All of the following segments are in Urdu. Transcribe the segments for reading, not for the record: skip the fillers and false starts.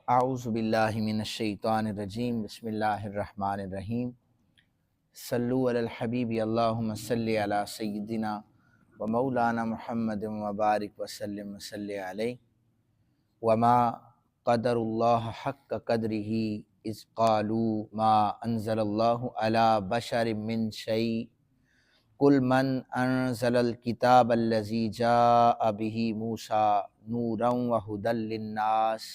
اعوذ باللہ من الشیطان الرجیم بسم اللہ الرحمن الرحیم صلو علی الحبیب اللہم صلی علی سیدنا و مولانا محمد وبارک وسلم وصلی علیہ وما قدر اللہ حق قدرہ اذ قالوا ما انزل اللہ علی بشر من شیء قل من انزل الکتاب الذی جاء بہ موسیٰ نورا وہدی للناس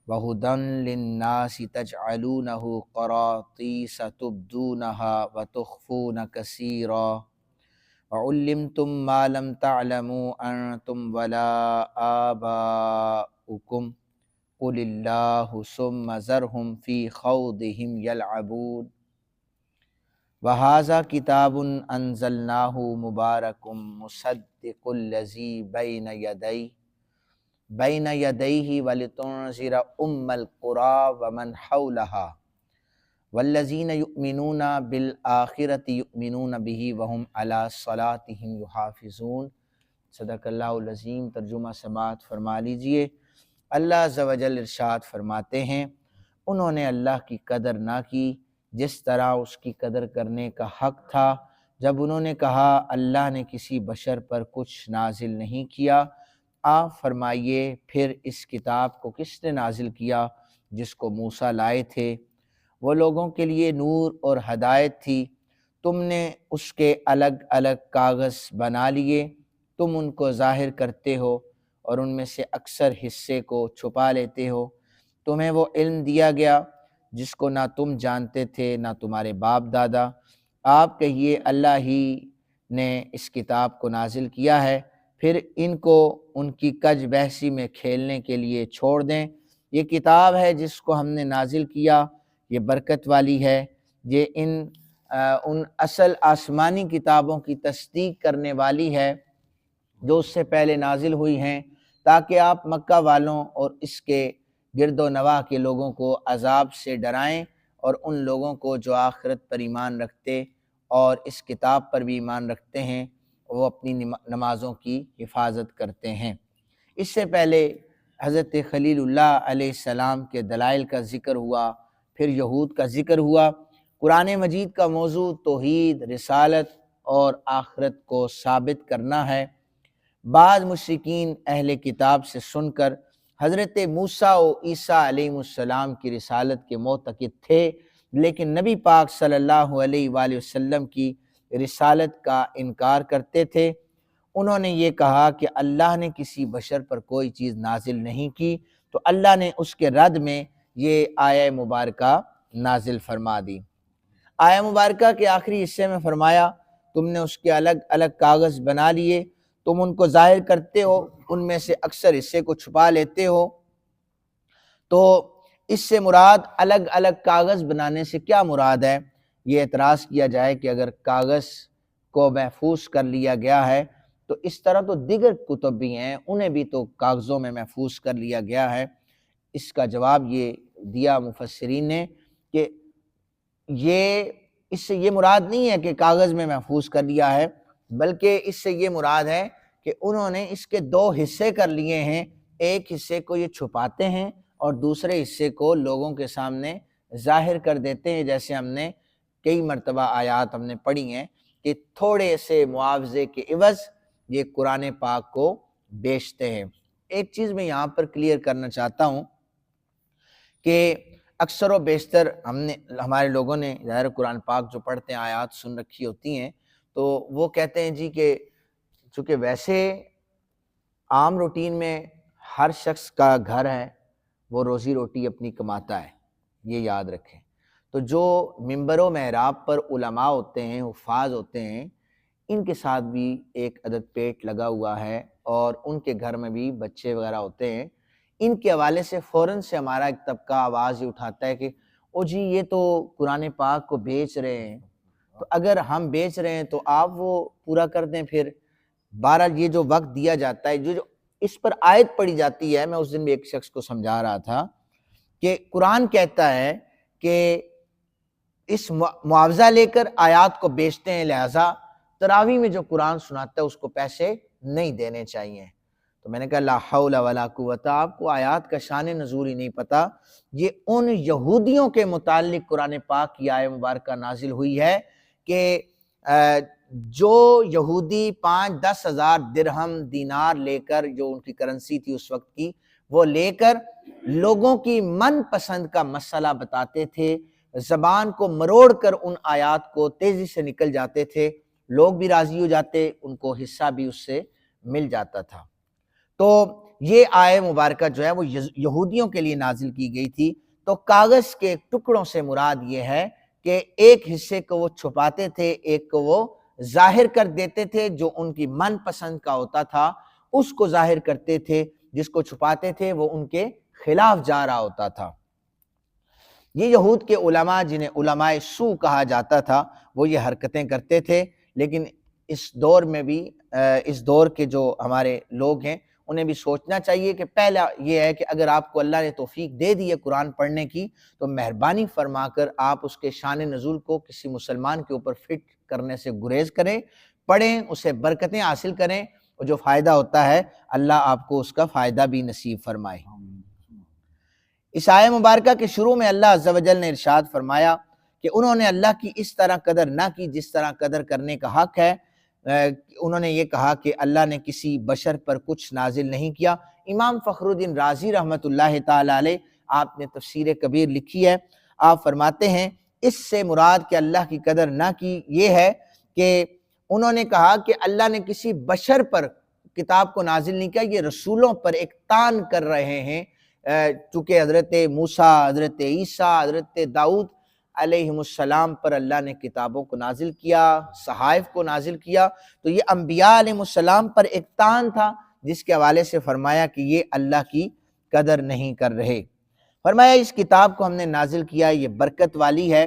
وَهُدًى لِلنَّاسِ تَجْعَلُونَهُ قَرَاطِيسَ تُبْدُونَهَا وَتُخْفُونَ كَثِيرًا وَعُلِّمْتُم مَّا لَمْ تَعْلَمُوا أَنتُمْ وَلَا آبَاؤُكُمْ قُلِ اللَّهُ ثُمَّ ذَرْهُمْ فِي خَوْضِهِمْ يَلْعَبُونَ وَهَٰذَا كِتَابٌ أَنزَلْنَاهُ مُبَارَكٌ مُصَدِّقُ الَّذِي بین یدیہ ولتنذر ام القری ومن حولها والذین یؤمنون بالآخرۃ یؤمنون بہ وہم علی صلاتہم یحافظون۔ صدق اللہ العظیم۔ ترجمہ سماعت فرما لیجئے۔ اللہ عز و جل ارشاد فرماتے ہیں، انہوں نے اللہ کی قدر نہ کی جس طرح اس کی قدر کرنے کا حق تھا جب انہوں نے کہا اللہ نے کسی بشر پر کچھ نازل نہیں کیا۔ آپ فرمائیے پھر اس کتاب کو کس نے نازل کیا جس کو موسیٰ لائے تھے؟ وہ لوگوں کے لیے نور اور ہدایت تھی۔ تم نے اس کے الگ الگ کاغذ بنا لیے، تم ان کو ظاہر کرتے ہو اور ان میں سے اکثر حصے کو چھپا لیتے ہو۔ تمہیں وہ علم دیا گیا جس کو نہ تم جانتے تھے نہ تمہارے باپ دادا۔ آپ کہیے اللہ ہی نے اس کتاب کو نازل کیا ہے، پھر ان کو ان کی کج بحثی میں کھیلنے کے لیے چھوڑ دیں۔ یہ کتاب ہے جس کو ہم نے نازل کیا، یہ برکت والی ہے، یہ ان اصل آسمانی کتابوں کی تصدیق کرنے والی ہے جو اس سے پہلے نازل ہوئی ہیں، تاکہ آپ مکہ والوں اور اس کے گرد و نواح کے لوگوں کو عذاب سے ڈرائیں، اور ان لوگوں کو جو آخرت پر ایمان رکھتے اور اس کتاب پر بھی ایمان رکھتے ہیں وہ اپنی نمازوں کی حفاظت کرتے ہیں۔ اس سے پہلے حضرت خلیل اللہ علیہ السلام کے دلائل کا ذکر ہوا، پھر یہود کا ذکر ہوا۔ قرآن مجید کا موضوع توحید، رسالت اور آخرت کو ثابت کرنا ہے۔ بعض مشرکین اہل کتاب سے سن کر حضرت موسیٰ و عیسیٰ علیہ السلام کی رسالت کے معتقد تھے، لیکن نبی پاک صلی اللہ علیہ وآلہ وسلم کی رسالت کا انکار کرتے تھے۔ انہوں نے یہ کہا کہ اللہ نے کسی بشر پر کوئی چیز نازل نہیں کی، تو اللہ نے اس کے رد میں یہ آیہ مبارکہ نازل فرما دی۔ آیہ مبارکہ کے آخری حصے میں فرمایا تم نے اس کے الگ الگ کاغذ بنا لیے، تم ان کو ظاہر کرتے ہو، ان میں سے اکثر حصے کو چھپا لیتے ہو۔ تو اس سے مراد الگ الگ کاغذ بنانے سے کیا مراد ہے؟ یہ اعتراض کیا جائے کہ اگر کاغذ کو محفوظ کر لیا گیا ہے تو اس طرح تو دیگر کتب بھی ہیں، انہیں بھی تو کاغذوں میں محفوظ کر لیا گیا ہے۔ اس کا جواب یہ دیا مفسرین نے کہ اس سے یہ مراد نہیں ہے کہ کاغذ میں محفوظ کر لیا ہے، بلکہ اس سے یہ مراد ہے کہ انہوں نے اس کے دو حصے کر لیے ہیں، ایک حصے کو یہ چھپاتے ہیں اور دوسرے حصے کو لوگوں کے سامنے ظاہر کر دیتے ہیں، جیسے ہم نے کئی مرتبہ آیات ہم نے پڑھی ہیں کہ تھوڑے سے معاوضے کے عوض یہ قرآن پاک کو بیچتے ہیں۔ ایک چیز میں یہاں پر کلیئر کرنا چاہتا ہوں کہ اکثر و بیشتر ہمارے لوگوں نے ظاہر قرآن پاک جو پڑھتے ہیں آیات سن رکھی ہوتی ہیں، تو وہ کہتے ہیں جی کہ چونکہ ویسے عام روٹین میں ہر شخص کا گھر ہے، وہ روزی روٹی اپنی کماتا ہے، یہ یاد رکھیں۔ تو جو ممبر و محراب پر علماء ہوتے ہیں، حفاظ ہوتے ہیں، ان کے ساتھ بھی ایک عدد پیٹ لگا ہوا ہے، اور ان کے گھر میں بھی بچے وغیرہ ہوتے ہیں۔ ان کے حوالے سے فوراً سے ہمارا ایک طبقہ آواز ہی اٹھاتا ہے کہ او جی یہ تو قرآن پاک کو بیچ رہے ہیں، تو اگر ہم بیچ رہے ہیں تو آپ وہ پورا کر دیں۔ پھر بہرحال یہ جو وقت دیا جاتا ہے، جو اس پر آیت پڑھی جاتی ہے، میں اس دن بھی ایک شخص کو سمجھا رہا تھا کہ قرآن کہتا ہے کہ اس معاوضہ لے کر آیات کو بیچتے ہیں، لہذا تراویح میں جو قرآن سناتا ہے اس کو پیسے نہیں دینے چاہیے۔ تو میں نے کہا لا حول ولا قوت، آپ کو آیات کا شان نزول ہی نہیں پتہ۔ یہ ان یہودیوں کے متعلق قرآن پاک کی آیت مبارکہ نازل ہوئی ہے کہ جو یہودی 5-10 ہزار درہم دینار لے کر، جو ان کی کرنسی تھی اس وقت کی، وہ لے کر لوگوں کی من پسند کا مسئلہ بتاتے تھے، زبان کو مروڑ کر ان آیات کو تیزی سے نکل جاتے تھے، لوگ بھی راضی ہو جاتے، ان کو حصہ بھی اس سے مل جاتا تھا۔ تو یہ آیت مبارکہ جو ہے وہ یہودیوں کے لیے نازل کی گئی تھی۔ تو کاغذ کے ٹکڑوں سے مراد یہ ہے کہ ایک حصے کو وہ چھپاتے تھے، ایک کو وہ ظاہر کر دیتے تھے، جو ان کی من پسند کا ہوتا تھا اس کو ظاہر کرتے تھے، جس کو چھپاتے تھے وہ ان کے خلاف جا رہا ہوتا تھا۔ یہ یہود کے علماء، جنہیں علماء سو کہا جاتا تھا، وہ یہ حرکتیں کرتے تھے۔ لیکن اس دور میں بھی اس دور کے جو ہمارے لوگ ہیں انہیں بھی سوچنا چاہیے کہ پہلا یہ ہے کہ اگر آپ کو اللہ نے توفیق دے دی ہے قرآن پڑھنے کی، تو مہربانی فرما کر آپ اس کے شان نزول کو کسی مسلمان کے اوپر فٹ کرنے سے گریز کریں، پڑھیں، اسے برکتیں حاصل کریں، اور جو فائدہ ہوتا ہے اللہ آپ کو اس کا فائدہ بھی نصیب فرمائے۔ اس آیت مبارکہ کے شروع میں اللہ عز و جل نے ارشاد فرمایا کہ انہوں نے اللہ کی اس طرح قدر نہ کی جس طرح قدر کرنے کا حق ہے۔ انہوں نے یہ کہا کہ اللہ نے کسی بشر پر کچھ نازل نہیں کیا۔ امام فخر الدین رازی رحمۃ اللہ تعالی علیہ، آپ نے تفسیر کبیر لکھی ہے، آپ فرماتے ہیں اس سے مراد کہ اللہ کی قدر نہ کی یہ ہے کہ انہوں نے کہا کہ اللہ نے کسی بشر پر کتاب کو نازل نہیں کیا، یہ رسولوں پر ایک تان کر رہے ہیں، چونکہ حضرت موسیٰ، حضرت عیسیٰ، حضرت داؤد علیہ السلام پر اللہ نے کتابوں کو نازل کیا، صحائف کو نازل کیا، تو یہ انبیاء علیہ السلام پر ایک تان تھا، جس کے حوالے سے فرمایا کہ یہ اللہ کی قدر نہیں کر رہے۔ فرمایا اس کتاب کو ہم نے نازل کیا، یہ برکت والی ہے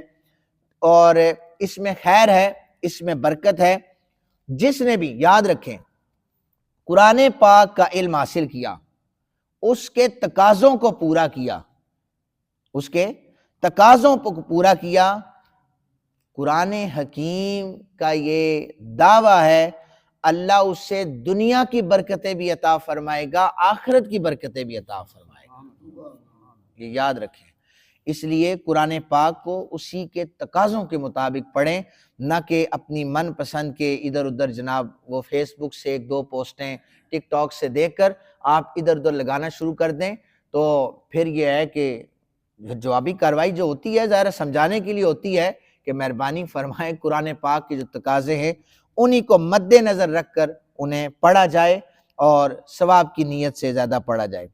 اور اس میں خیر ہے، اس میں برکت ہے۔ جس نے بھی، یاد رکھیں، قرآن پاک کا علم حاصل کیا، اس کے تقاضوں کو پورا کیا، اس کے تقاضوں کو پورا کیا، قرآن حکیم کا یہ دعویٰ ہے اللہ اس سے دنیا کی برکتیں بھی عطا فرمائے گا، آخرت کی برکتیں بھی عطا فرمائے گا، یہ یاد رکھیں۔ اس لیے قرآن پاک کو اسی کے تقاضوں کے مطابق پڑھیں، نہ کہ اپنی من پسند کے ادھر ادھر، جناب وہ فیس بک سے 1-2 پوسٹیں، ٹک ٹاک سے دیکھ کر آپ ادھر ادھر لگانا شروع کر دیں، تو پھر یہ ہے کہ جوابی کارروائی جو ہوتی ہے ظاہر سمجھانے کے لیے ہوتی ہے کہ مہربانی فرمائیں قرآن پاک کے جو تقاضے ہیں انہی کو مد نظر رکھ کر انہیں پڑھا جائے اور ثواب کی نیت سے زیادہ پڑھا جائے۔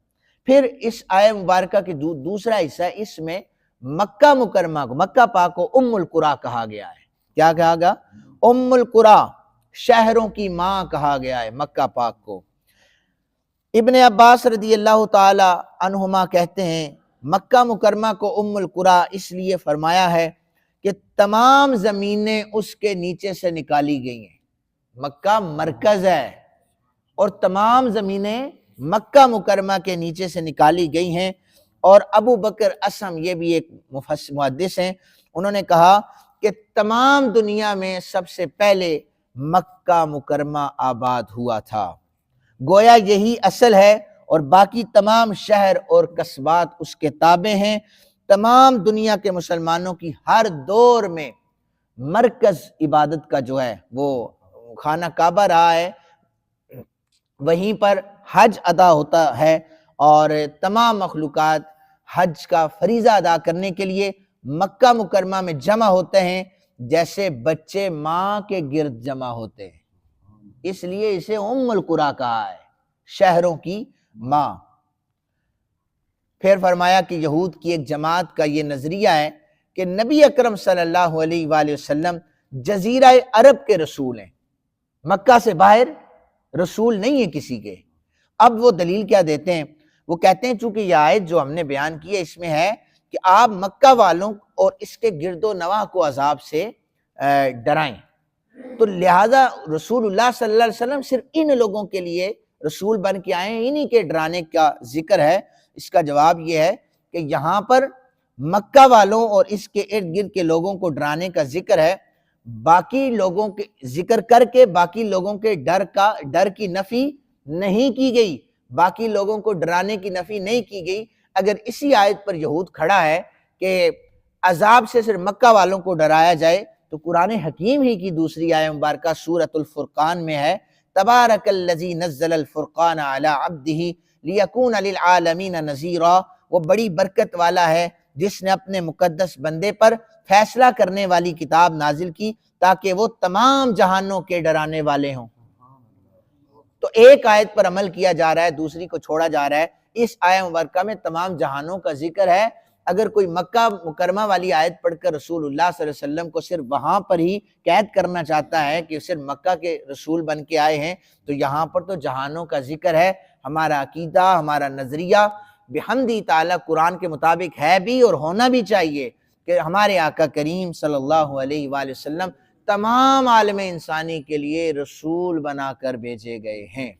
پھر اس آیت مبارکہ کی دوسرا حصہ ہے، اس میں مکہ مکرمہ کو، مکہ پاک کو ام القریٰ کہا گیا ہے۔ کیا کہا گیا؟ ام القریٰ، شہروں کی ماں کہا گیا ہے مکہ پاک کو۔ ابن عباس رضی اللہ تعالی عنہما کہتے ہیں مکہ مکرمہ کو ام القریٰ اس لیے فرمایا ہے کہ تمام زمینیں اس کے نیچے سے نکالی گئی ہیں۔ مکہ مرکز ہے اور تمام زمینیں مکہ مکرمہ کے نیچے سے نکالی گئی ہیں۔ اور ابو بکر اسم، یہ بھی ایک محدث ہیں، انہوں نے کہا کہ تمام دنیا میں سب سے پہلے مکہ مکرمہ آباد ہوا تھا، گویا یہی اصل ہے اور باقی تمام شہر اور قصبات اس کے تابع ہیں۔ تمام دنیا کے مسلمانوں کی ہر دور میں مرکز عبادت کا جو ہے وہ خانہ کعبہ رہا ہے، وہیں پر حج ادا ہوتا ہے اور تمام مخلوقات حج کا فریضہ ادا کرنے کے لیے مکہ مکرمہ میں جمع ہوتے ہیں، جیسے بچے ماں کے گرد جمع ہوتے ہیں، اس لیے اسے ام القریٰ کہا ہے، شہروں کی ماں۔ پھر فرمایا کہ یہود کی ایک جماعت کا یہ نظریہ ہے کہ نبی اکرم صلی اللہ علیہ وآلہ وسلم جزیرہ عرب کے رسول ہیں، مکہ سے باہر رسول نہیں ہیں کسی کے۔ اب وہ دلیل کیا دیتے ہیں؟ وہ کہتے ہیں چونکہ یہ آیت جو ہم نے بیان کی ہے اس میں ہے کہ آپ مکہ والوں اور اس کے گرد و نواح کو عذاب سے ڈرائیں، تو لہذا رسول اللہ صلی اللہ علیہ وسلم صرف ان لوگوں کے لیے رسول بن کے آئے ہیں، انہی کے ڈرانے کا ذکر ہے۔ اس کا جواب یہ ہے کہ یہاں پر مکہ والوں اور اس کے ارد گرد کے لوگوں کو ڈرانے کا ذکر ہے، باقی لوگوں کے ذکر کر کے باقی لوگوں کے ڈر کی نفی نہیں کی گئی، باقی لوگوں کو ڈرانے کی نفی نہیں کی گئی۔ اگر اسی آیت پر یہود کھڑا ہے کہ عذاب سے صرف مکہ والوں کو ڈرایا جائے، تو قرآن حکیم ہی کی دوسری آیت مبارکہ سورۃ الفرقان میں ہے، تبارک الذی نزل الفرقان علی عبدہ لیکون للعالمین نذیرا، وہ بڑی برکت والا ہے جس نے اپنے مقدس بندے پر فیصلہ کرنے والی کتاب نازل کی تاکہ وہ تمام جہانوں کے ڈرانے والے ہوں۔ تو ایک آیت پر عمل کیا جا رہا ہے، دوسری کو چھوڑا جا رہا ہے۔ اس آیت مبارکہ میں تمام جہانوں کا ذکر ہے۔ اگر کوئی مکہ مکرمہ والی آیت پڑھ کر رسول اللہ صلی اللہ علیہ وسلم کو صرف وہاں پر ہی قید کرنا چاہتا ہے کہ صرف مکہ کے رسول بن کے آئے ہیں، تو یہاں پر تو جہانوں کا ذکر ہے۔ ہمارا عقیدہ، ہمارا نظریہ بحمدی تعالی قرآن کے مطابق ہے بھی اور ہونا بھی چاہیے کہ ہمارے آقا کریم صلی اللہ علیہ وآلہ وسلم تمام عالم انسانی کے لیے رسول بنا کر بھیجے گئے ہیں۔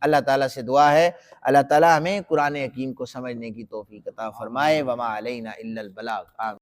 اللہ تعالیٰ سے دعا ہے اللہ تعالیٰ ہمیں قرآن حکیم کو سمجھنے کی توفیق عطا فرمائے۔ وما علینا الا البلاغ۔ آمین۔